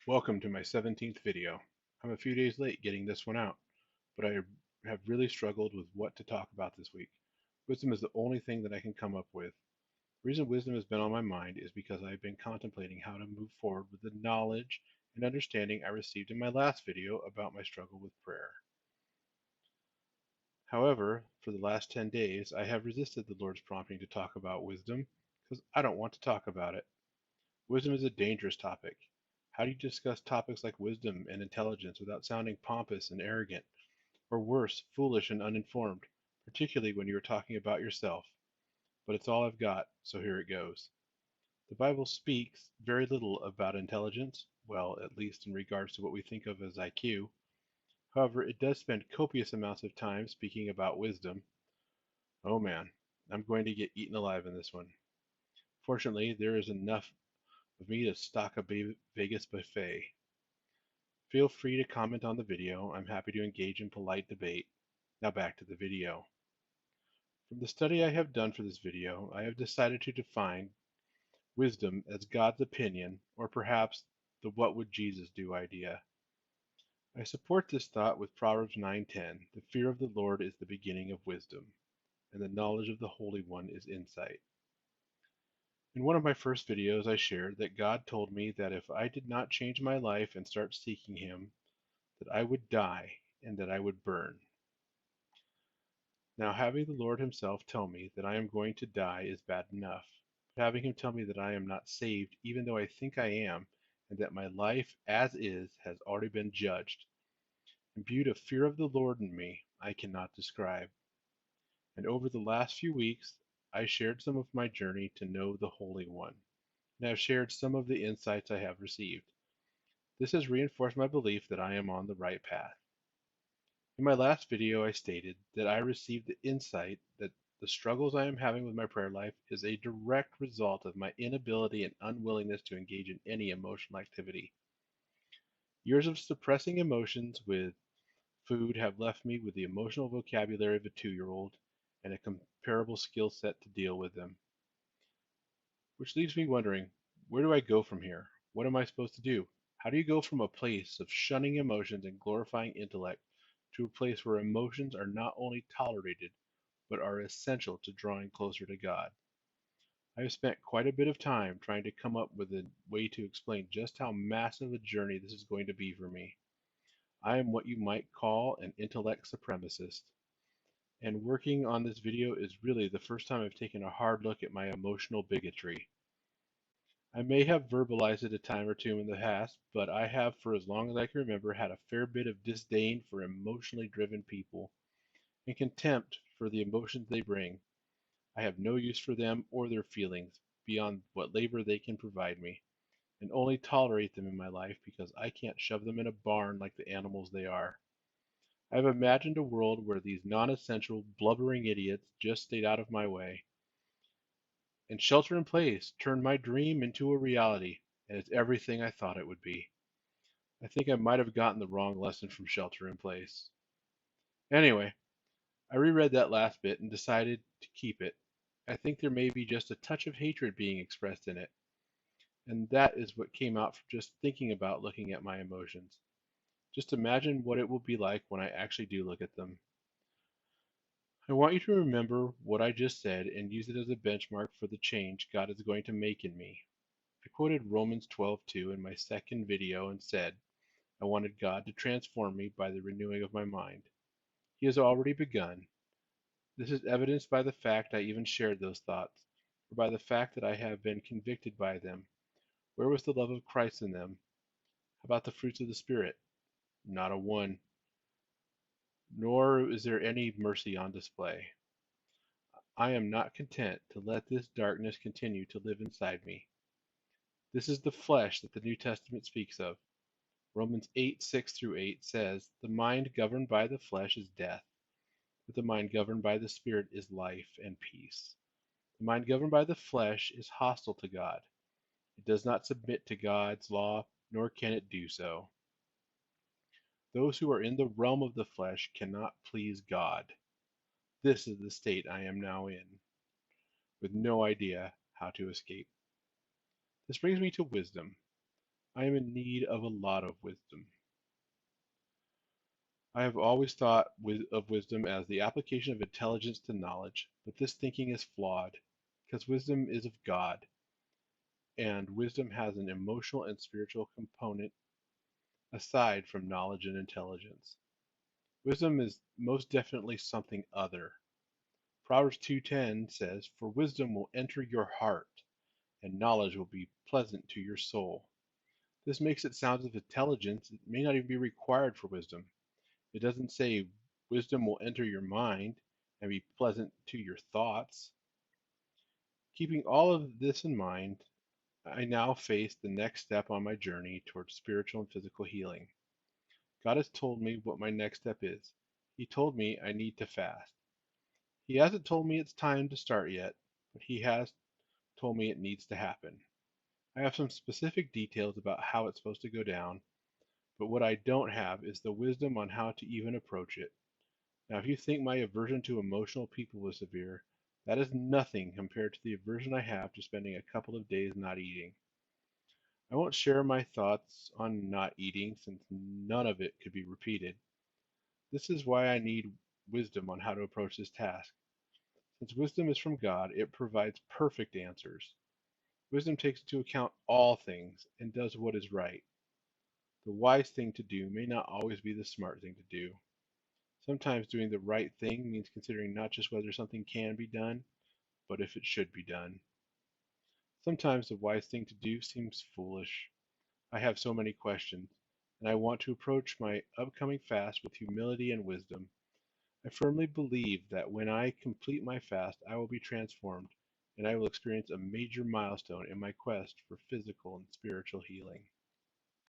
Welcome to my 17th video. I'm a few days late getting this one out, but I have really struggled with what to talk about this week. Wisdom is the only thing that I can come up with. The reason wisdom has been on my mind is because I've been contemplating how to move forward with the knowledge and understanding I received in my last video about my struggle with prayer. However, for the last 10 days, I have resisted the Lord's prompting to talk about wisdom because I don't want to talk about it. Wisdom is a dangerous topic. How do you discuss topics like wisdom and intelligence without sounding pompous and arrogant, or worse, foolish and uninformed, particularly when you are talking about yourself? But it's all I've got, so here it goes. The Bible speaks very little about intelligence, well, at least in regards to what we think of as IQ. However, it does spend copious amounts of time speaking about wisdom. Oh man, I'm going to get eaten alive in this one. Fortunately, there is enough of me to stock a Vegas buffet. Feel free to comment on the video. I'm happy to engage in polite debate. Now back to the video. From the study I have done for this video, I have decided to define wisdom as God's opinion, or perhaps the what would Jesus do idea. I support this thought with Proverbs 9:10. The fear of the Lord is the beginning of wisdom, and the knowledge of the Holy One is insight. In one of my first videos, I shared that God told me that if I did not change my life and start seeking Him, that I would die and that I would burn. Now, having the Lord Himself tell me that I am going to die is bad enough, but having Him tell me that I am not saved, even though I think I am, and that my life as is has already been judged, imbued a fear of the Lord in me I cannot describe. And over the last few weeks, I shared some of my journey to know the Holy One, and I have shared some of the insights I have received. This has reinforced my belief that I am on the right path. In my last video, I stated that I received the insight that the struggles I am having with my prayer life is a direct result of my inability and unwillingness to engage in any emotional activity. Years of suppressing emotions with food have left me with the emotional vocabulary of a 2-year-old and a comparable skill set to deal with them. Which leaves me wondering, where do I go from here? What am I supposed to do? How do you go from a place of shunning emotions and glorifying intellect to a place where emotions are not only tolerated, but are essential to drawing closer to God? I have spent quite a bit of time trying to come up with a way to explain just how massive a journey this is going to be for me. I am what you might call an intellect supremacist, and working on this video is really the first time I've taken a hard look at my emotional bigotry. I may have verbalized it a time or two in the past, but I have for as long as I can remember had a fair bit of disdain for emotionally driven people and contempt for the emotions they bring. I have no use for them or their feelings beyond what labor they can provide me, and only tolerate them in my life because I can't shove them in a barn like the animals they are. I have imagined a world where these non-essential, blubbering idiots just stayed out of my way, and Shelter in Place turned my dream into a reality, and it's everything I thought it would be. I think I might have gotten the wrong lesson from Shelter in Place. Anyway, I reread that last bit and decided to keep it. I think there may be just a touch of hatred being expressed in it, and that is what came out from just thinking about looking at my emotions. Just imagine what it will be like when I actually do look at them. I want you to remember what I just said and use it as a benchmark for the change God is going to make in me. I quoted Romans 12:2 in my second video and said I wanted God to transform me by the renewing of my mind. He has already begun. This is evidenced by the fact I even shared those thoughts, or by the fact that I have been convicted by them. Where was the love of Christ in them? How about the fruits of the Spirit? Not a one. Nor is there any mercy on display. I am not content to let this darkness continue to live inside me. This is the flesh that the New Testament speaks of. Romans 8:6-8 says, "The mind governed by the flesh is death, but the mind governed by the Spirit is life and peace." The mind governed by the flesh is hostile to God. It does not submit to God's law, nor can it do so. Those who are in the realm of the flesh cannot please God. This is the state I am now in, with no idea how to escape. This brings me to wisdom. I am in need of a lot of wisdom. I have always thought of wisdom as the application of intelligence to knowledge, but this thinking is flawed, because wisdom is of God, and wisdom has an emotional and spiritual component aside from knowledge and intelligence. Wisdom is most definitely something other. Proverbs 2:10 says, "For wisdom will enter your heart, and knowledge will be pleasant to your soul." This makes it sound as if intelligence may not even be required for wisdom. It doesn't say wisdom will enter your mind and be pleasant to your thoughts. Keeping all of this in mind, I now face the next step on my journey towards spiritual and physical healing. God has told me what my next step is. He told me I need to fast. He hasn't told me it's time to start yet, but He has told me it needs to happen. I have some specific details about how it's supposed to go down, but what I don't have is the wisdom on how to even approach it. Now, if you think my aversion to emotional people is severe, that is nothing compared to the aversion I have to spending a couple of days not eating. I won't share my thoughts on not eating since none of it could be repeated. This is why I need wisdom on how to approach this task. Since wisdom is from God, it provides perfect answers. Wisdom takes into account all things and does what is right. The wise thing to do may not always be the smart thing to do. Sometimes doing the right thing means considering not just whether something can be done, but if it should be done. Sometimes the wise thing to do seems foolish. I have so many questions, and I want to approach my upcoming fast with humility and wisdom. I firmly believe that when I complete my fast, I will be transformed, and I will experience a major milestone in my quest for physical and spiritual healing.